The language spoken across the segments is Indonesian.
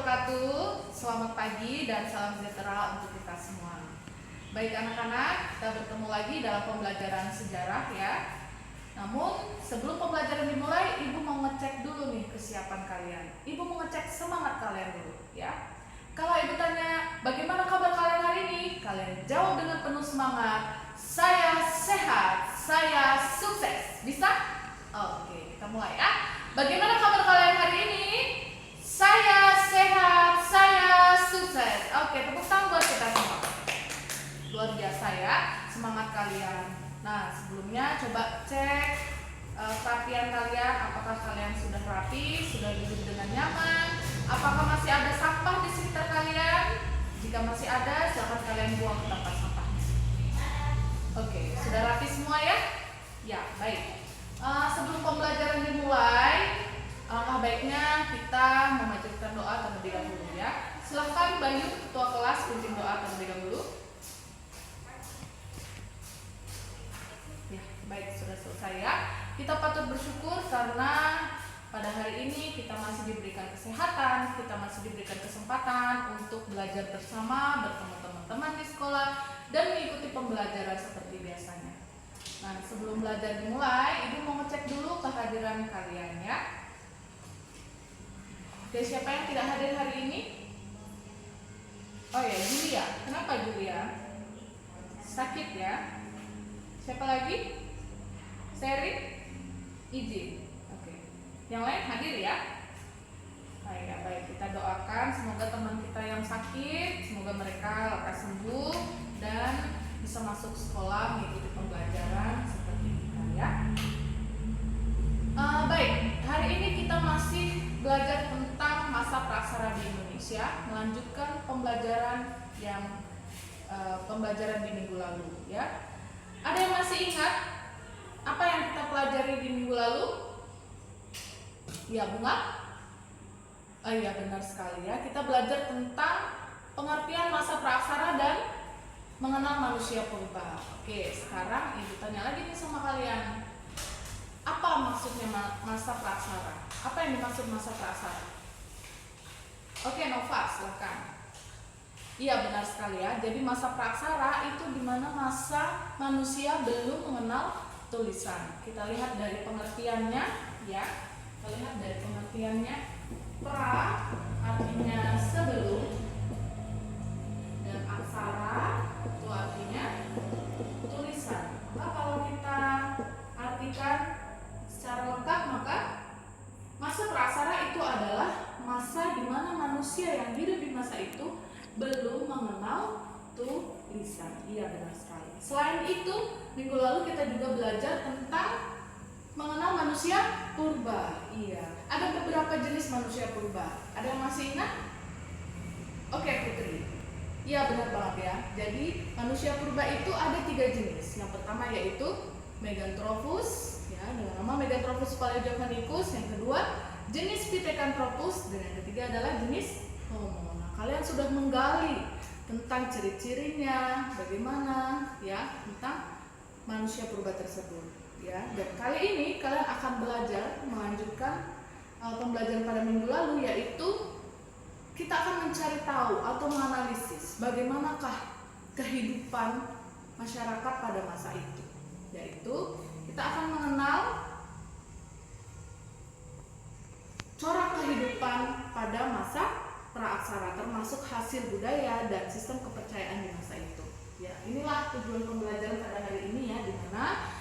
wabarakatuh. Selamat pagi dan salam sejahtera untuk kita semua. Baik anak-anak, kita bertemu lagi dalam pembelajaran sejarah ya. Namun sebelum pembelajaran dimulai, Ibu mau ngecek dulu nih kesiapan kalian. Ibu mau ngecek semangat kalian dulu ya. Kalau Ibu tanya, bagaimana kabar kalian hari ini? Kalian jawab dengan penuh semangat. Saya sehat, saya sukses. Bisa? Oke, kita mulai ya. Bagaimana kabar kalian hari ini? Saya sehat, saya sukses. Oke, tepuk tangan buat kita semua. Luar biasa ya, semangat kalian. Nah, sebelumnya coba cek pakaian kalian. Apakah kalian sudah rapi, sudah duduk dengan nyaman? Apakah masih ada sampah di sekitar kalian? Jika masih ada, silakan kalian buang ke tempat sampahnya. Oke, sudah rapi semua ya? Ya, baik. Sebelum pembelajaran dimulai, alangkah baiknya kita memanjatkan doa terlebih dahulu ya. Silahkan Bayu, ketua kelas, pimpin doa terlebih dahulu. Ya, baik, sudah selesai ya. Kita patut bersyukur karena pada hari ini kita masih diberikan kesehatan, kita masih diberikan kesempatan untuk belajar bersama, bertemu teman-teman di sekolah, dan mengikuti pembelajaran seperti biasanya. Nah, sebelum belajar dimulai, Ibu mau ngecek dulu kehadiran kalian ya. Oke, siapa yang tidak hadir hari ini? Oh ya, Julia. Kenapa Julia? Sakit ya? Siapa lagi? Seri? Izin. Oke. Yang lain hadir ya? Baik, kita doakan semoga teman kita yang sakit, semoga mereka lekas sembuh dan bisa masuk sekolah mengikuti pembelajaran seperti kita ya. Baik, hari ini kita masih belajar tentang masa praksara di Indonesia, melanjutkan pembelajaran di minggu lalu ya. Ada yang masih ingat apa yang kita pelajari di minggu lalu? Ya, Bunga? Oh iya, benar sekali ya. Kita belajar tentang pengertian masa praksara dan mengenal manusia purba. Oke, sekarang Ibu tanya lagi nih sama kalian. Apa maksudnya masa praksara? Apa yang dimaksud masa praksara? Oke, Nova, silakan. Iya, benar sekali ya. Jadi masa praksara itu dimana masa manusia belum mengenal tulisan. Kita lihat dari pengertiannya ya. Kita lihat dari pengertiannya. Pra artinya sebelum, dan aksara itu artinya tulisan. Maka kalau kita artikan secara lengkap, maka masa praksara itu adalah masa di mana manusia yang hidup di masa itu belum mengenal tulisan. Iya, benar sekali. Selain itu, minggu lalu kita juga belajar tentang mengenal manusia purba. Iya, ada beberapa jenis manusia purba. Ada yang masih ingat? Oke, Putri. Iya, benar banget ya. Jadi manusia purba itu ada 3 jenis. Yang pertama yaitu Meganthropus ya, dengan nama Meganthropus paleojavanicus. Yang kedua jenis Pithecanthropus, dan yang ketiga adalah jenis Homo. Nah, kalian sudah menggali tentang ciri-cirinya, bagaimana ya tentang manusia purba tersebut ya. Dan kali ini kalian akan belajar melanjutkan pembelajaran pada minggu lalu, yaitu kita akan mencari tahu atau menganalisis bagaimanakah kehidupan masyarakat pada masa itu. Yaitu kita akan mengenal corak kehidupan pada masa praaksara, termasuk hasil budaya dan sistem kepercayaan di masa itu. Ya, inilah tujuan pembelajaran pada hari ini ya, di mana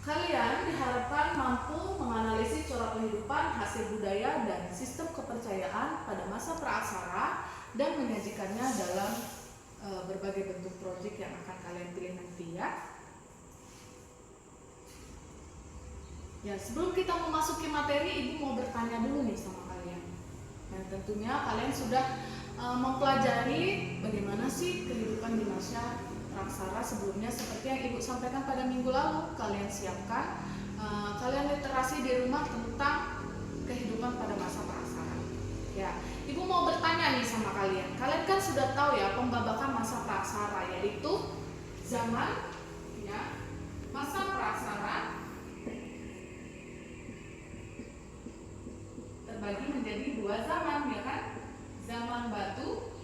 kalian diharapkan mampu menganalisis corak kehidupan, hasil budaya, dan sistem kepercayaan pada masa praaksara dan menyajikannya dalam berbagai bentuk proyek yang akan kalian pilih nanti ya. Ya, sebelum kita memasuki materi, Ibu mau bertanya dulu nih sama kalian. Dan tentunya kalian sudah mempelajari bagaimana sih kehidupan di masa praksara sebelumnya, seperti yang Ibu sampaikan pada minggu lalu. Kalian siapkan, kalian literasi di rumah tentang kehidupan pada masa praksara. Ya, Ibu mau bertanya nih sama kalian. Kalian kan sudah tahu ya pembabakan masa praksara, yaitu zaman ya, masa praksara terbagi menjadi 2 zaman ya kan? Zaman zaman batu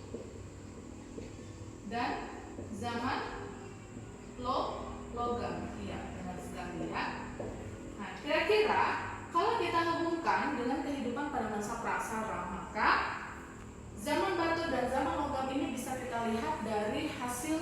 dan zaman logam. Iya, benar sekali ya. Nah, kira-kira kalau kita hubungkan dengan kehidupan pada masa praksara, maka zaman batu dan zaman logam ini bisa kita lihat dari hasil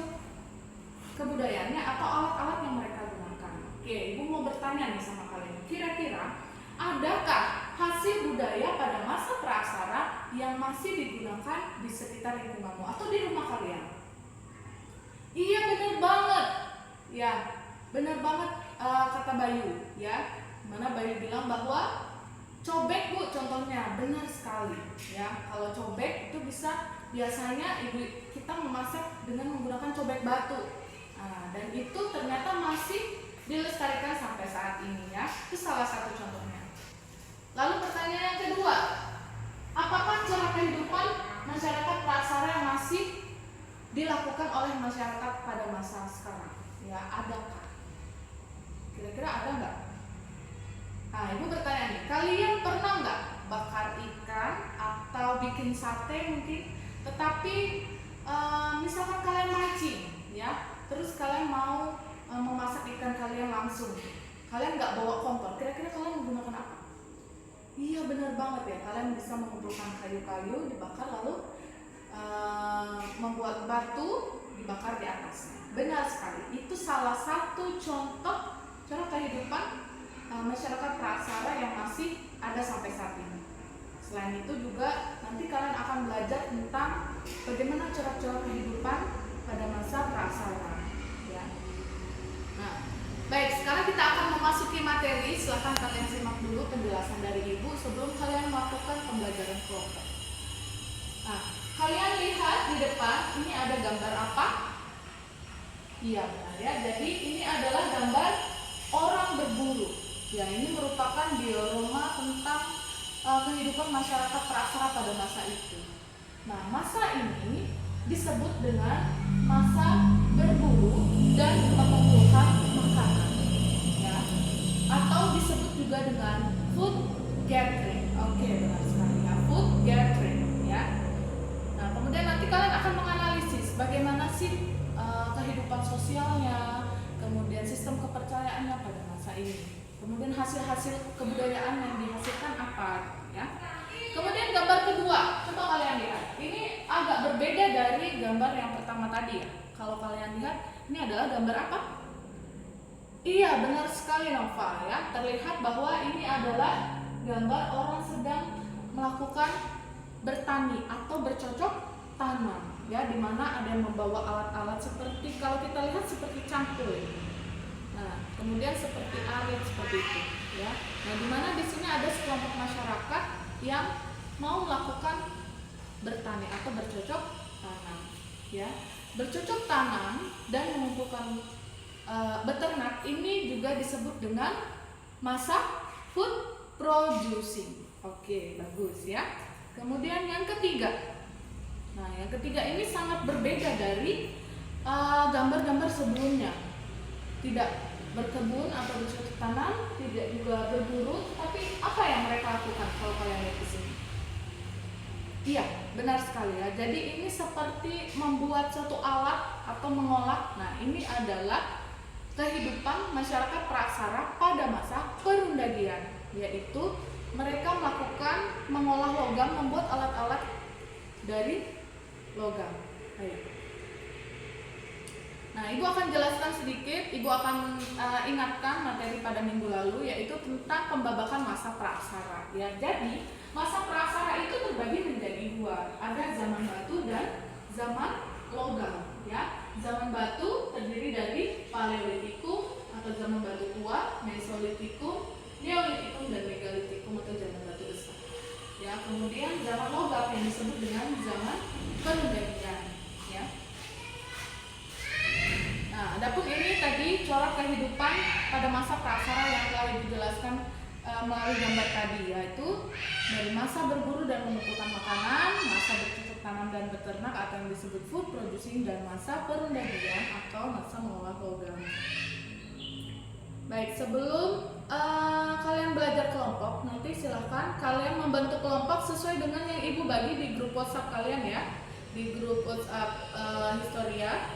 kebudayaannya atau alat-alat yang mereka gunakan. Oke, Ibu mau bertanya nih sama kalian. Kira-kira adakah hasil budaya pada masa praksara yang masih digunakan di sekitar lingkunganmu atau di rumah kalian? Iya, benar banget. Ya, benar banget kata Bayu ya. Mana Bayu bilang bahwa cobek, Bu, contohnya. Benar sekali ya. Kalau cobek itu bisa biasanya ibu kita memasak dengan menggunakan cobek batu. Nah, dan itu ternyata masih dilestarikan sampai saat ini ya. Itu salah satu contohnya. Lalu pertanyaan yang kedua, apakah cara kehidupan masyarakat praksara yang masih dilakukan oleh masyarakat pada masa sekarang? Ya, adakah? Kira-kira ada nggak? Nah, Ibu bertanya nih, kalian pernah nggak bakar ikan atau bikin sate mungkin? Tetapi misalkan kalian mancing, ya, terus kalian mau memasak ikan kalian langsung, kalian nggak bawa kompor, kira-kira kalian menggunakan apa? Iya, benar banget ya, kalian bisa mengumpulkan kayu-kayu dibakar lalu membuat batu dibakar di atasnya. Benar sekali, itu salah satu contoh cara kehidupan masyarakat praksara yang masih ada sampai saat ini. Selain itu juga nanti kalian akan belajar tentang bagaimana cara-cara kehidupan pada masa praksara ya. Nah, baik, sekarang kita akan memasuki materi. Silahkan kalian simak dulu penjelasan dari Ibu sebelum kalian melakukan pembelajaran kelompok. Nah, kalian lihat di depan ini ada gambar apa? Iya, benar ya. Jadi ini adalah gambar orang berburu. Ya, ini merupakan diorama tentang kehidupan masyarakat praksara pada masa itu. Nah, masa ini disebut dengan masa berburu dan mengumpulkan makanan, ya, atau disebut juga dengan food gathering. Oke, benar sekali ya, food gathering, ya. Nah, kemudian nanti kalian akan menganalisis bagaimana sih kehidupan sosialnya, kemudian sistem kepercayaannya pada masa ini. Kemudian hasil-hasil kebudayaan yang dihasilkan apa, ya. Kemudian gambar kedua, coba kalian lihat. Ini agak berbeda dari gambar yang pertama tadi ya. Kalau kalian lihat, ini adalah gambar apa? Iya, benar sekali Nova ya. Terlihat bahwa ini adalah gambar orang sedang melakukan bertani atau bercocok tanam, ya, di mana ada yang membawa alat-alat seperti, kalau kita lihat seperti cangkul. Nah, kemudian seperti arit seperti itu, ya. Nah, di mana di sini ada sekelompok masyarakat yang mau melakukan bertani atau bercocok tanam, ya. Bercocok tanam dan mengumpulkan beternak ini juga disebut dengan masa food producing. Oke, bagus ya. Kemudian yang ketiga. Nah, yang ketiga ini sangat berbeda dari gambar-gambar sebelumnya. Tidak berkebun atau bercocok tanam, tidak juga berburu, tapi apa yang mereka lakukan kalau kalian lihat di sini? Iya, benar sekali ya. Jadi ini seperti membuat suatu alat atau mengolah. Nah, ini adalah kehidupan masyarakat praksara pada masa perundagian, yaitu mereka melakukan mengolah logam, membuat alat-alat dari logam. Ayo. Nah, Ibu akan jelaskan sedikit, Ibu akan ingatkan materi pada minggu lalu, yaitu tentang pembabakan masa praksara. Ya, jadi masa praksara itu terbagi menjadi dua, ada zaman batu dan zaman logam. Ya, zaman batu terdiri dari Paleolitikum atau zaman batu tua, Mesolitikum, Neolitikum dan Megalitikum atau zaman batu besar. Ya, kemudian zaman logam yang disebut dengan zaman perundagian. Ya. Nah, adapun ini tadi corak kehidupan pada masa praksara yang telah Ibu jelaskan melalui gambar tadi, yaitu dari masa berburu dan mengumpulkan makanan, masa bercocok tanam dan beternak atau yang disebut food producing, dan masa perundagian atau masa mengolah logam. Baik, sebelum kalian belajar kelompok, nanti silahkan kalian membentuk kelompok sesuai dengan yang ibu bagi di grup WhatsApp kalian ya, di grup WhatsApp Historia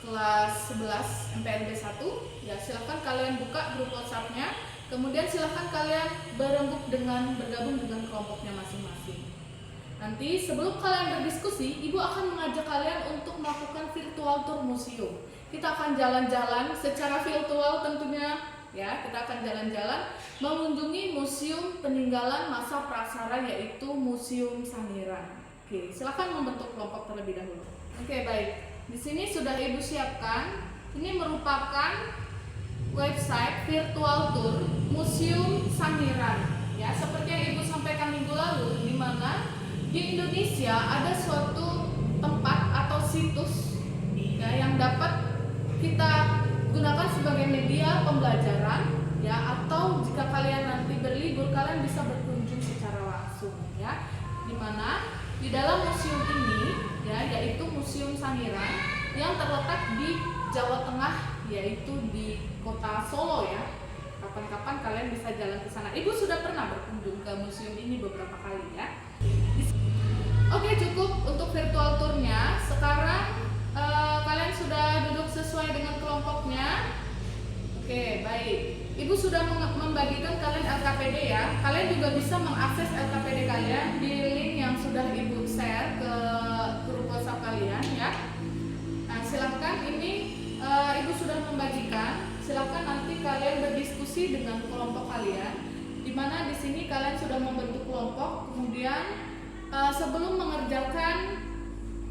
kelas 11 MPNB 1 ya. Silahkan kalian buka grup WhatsAppnya, kemudian silahkan kalian berembuk bergabung dengan kelompoknya masing-masing. Nanti sebelum kalian berdiskusi, ibu akan mengajak kalian untuk melakukan virtual tour museum. Kita akan jalan-jalan secara virtual tentunya ya. Kita akan jalan-jalan mengunjungi museum peninggalan masa praksara, yaitu Museum Sangiran. Oke, silakan membentuk kelompok terlebih dahulu. Oke, baik. Di sini sudah ibu siapkan. Ini merupakan website virtual tour Museum Sangiran ya, seperti yang ibu sampaikan minggu lalu, di mana di Indonesia ada suatu tempat atau situs ya yang dapat kita gunakan sebagai media pembelajaran ya, atau jika kalian nanti berlibur kalian bisa berkunjung secara langsung ya, di mana di dalam museum ini ya, yaitu Museum Sangiran yang terletak di Jawa Tengah, yaitu di kota Solo ya. Kapan-kapan kalian bisa jalan ke sana. Ibu sudah pernah berkunjung ke museum ini beberapa kali ya. Oke, cukup untuk virtual tournya. Sekarang kalian sudah duduk sesuai dengan kelompoknya. Oke, baik. Ibu sudah membagikan kalian LKPD ya. Kalian juga bisa mengakses LKPD kalian di link yang sudah ibu share ke grup WhatsApp kalian ya. Nah, silakan ini ibu sudah membagikan. Silakan nanti kalian berdiskusi dengan kelompok kalian. Di mana di sini kalian sudah membentuk kelompok. Kemudian sebelum mengerjakan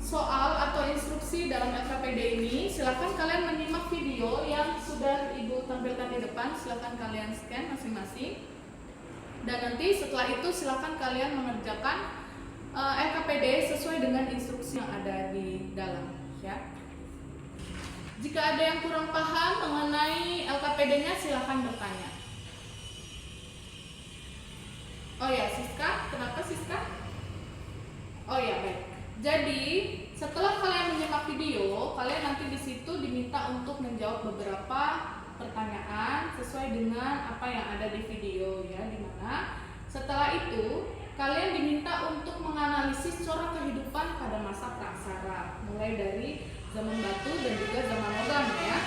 soal atau instruksi dalam LKPD ini, silakan kalian menyimak video yang sudah ibu tampilkan di depan. Silakan kalian scan masing-masing, dan nanti setelah itu silakan kalian mengerjakan LKPD sesuai dengan instruksi yang ada di dalam ya. Jika ada yang kurang paham mengenai LKPD-nya, silakan bertanya. Oh ya, Siska, kenapa Siska? Oh ya, baik. Jadi setelah kalian menyimak video, kalian nanti di situ diminta untuk menjawab beberapa pertanyaan sesuai dengan apa yang ada di video ya, dimana setelah itu kalian diminta untuk menganalisis corak kehidupan pada masa praksara, mulai dari zaman batu dan juga zaman logam ya,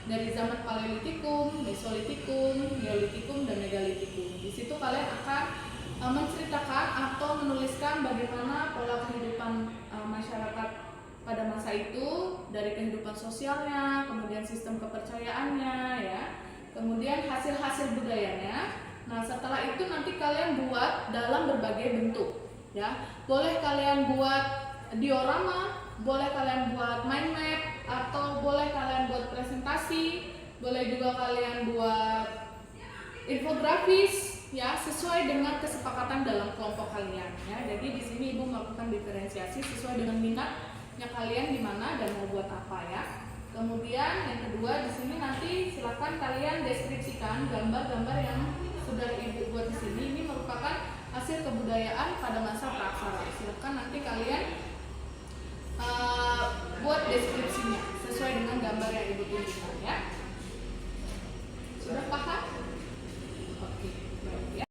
dari zaman Paleolitikum, Mesolitikum, Neolitikum, dan Megalitikum. Di situ kalian akan menceritakan atau menuliskan bagaimana pola kehidupan masyarakat pada masa itu, dari kehidupan sosialnya, kemudian sistem kepercayaannya ya, kemudian hasil-hasil budayanya. Nah, setelah itu nanti kalian buat dalam berbagai bentuk ya. Boleh kalian buat diorama, boleh kalian buat mind map, atau boleh kalian buat presentasi, boleh juga kalian buat infografis ya, sesuai dengan kesepakatan dalam kelompok kalian ya. Jadi di sini ibu melakukan diferensiasi sesuai dengan minatnya kalian di mana dan mau buat apa ya. Kemudian yang kedua, di sini nanti silakan kalian deskripsikan gambar-gambar yang sudah ibu buat di sini. Ini merupakan hasil kebudayaan pada masa praksara. Silakan nanti kalian buat deskripsinya sesuai dengan gambar yang ibu tunjukkan ya. Sudah paham? Oke, baik ya.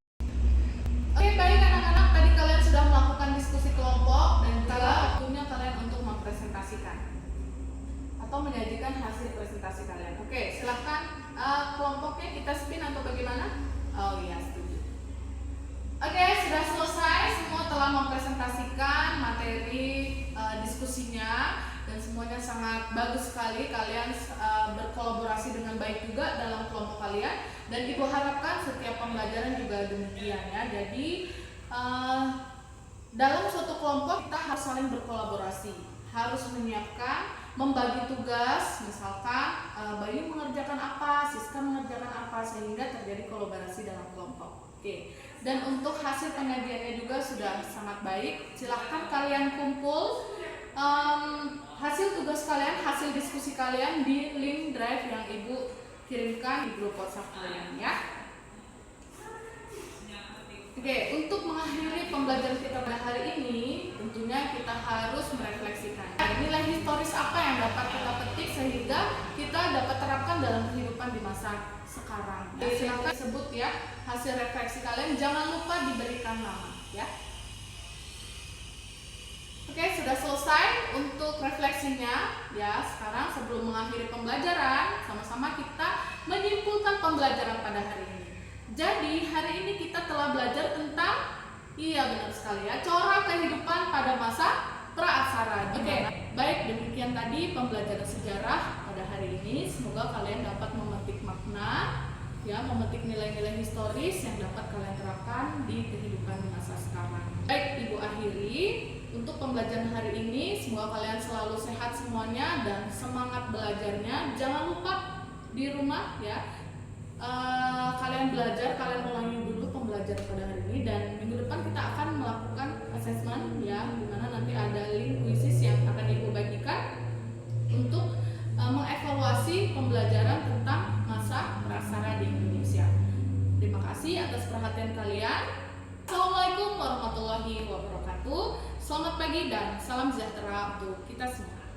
Oke, baik anak-anak, tadi kalian sudah melakukan diskusi kelompok dan waktunya kalian untuk mempresentasikan atau menyajikan hasil presentasi kalian. Oke, silahkan kelompoknya kita spin atau bagaimana? Oh iya, setuju. Oke, sudah selesai, semua telah mempresentasikan materi diskusinya dan semuanya sangat bagus sekali. Kalian berkolaborasi dengan baik juga dalam kelompok kalian, dan ibu harapkan setiap pembelajaran juga demikian ya. Jadi dalam suatu kelompok kita harus saling berkolaborasi, harus menyiapkan, membagi tugas, misalkan Bayu mengerjakan apa, Siska mengerjakan apa, sehingga terjadi kolaborasi dalam kelompok. Oke. Dan untuk hasil penyajiannya juga sudah sangat baik. Silahkan kalian kumpul hasil tugas kalian, hasil diskusi kalian di link drive yang ibu kirimkan di grup WhatsApp kalian ya. Oke, untuk mengakhiri pembelajaran kita pada hari ini, tentunya kita harus merefleksikan nilai historis apa yang dapat kita petik sehingga kita kita dapat terapkan dalam kehidupan di masa sekarang. Ya, silakan sebut ya hasil refleksi kalian, jangan lupa diberikan nama ya. Oke, sudah selesai untuk refleksinya ya. Sekarang sebelum mengakhiri pembelajaran, sama-sama kita menyimpulkan pembelajaran pada hari ini. Jadi hari ini kita telah belajar tentang, iya benar sekali ya, corak kehidupan pada masa praaksara. Oke, baik, demikian tadi pembelajaran sejarah pada hari ini. Semoga kalian dapat memetik makna ya, memetik nilai-nilai historis yang dapat kalian terapkan di kehidupan di masa sekarang. Baik, Ibu akhiri untuk pembelajaran hari ini. Semoga kalian selalu sehat semuanya dan semangat belajarnya. Jangan lupa di rumah ya, kalian belajar, kalian ulangi dulu pembelajaran pada hari ini, dan minggu depan kita akan melakukan asesmen ya, dimana nanti ada link kuisis yang akan Ibu bagikan untuk mengevaluasi pembelajaran tentang masa praaksara di Indonesia. Terima kasih atas perhatian kalian. Assalamualaikum warahmatullahi wabarakatuh. Selamat pagi dan salam sejahtera untuk kita semua.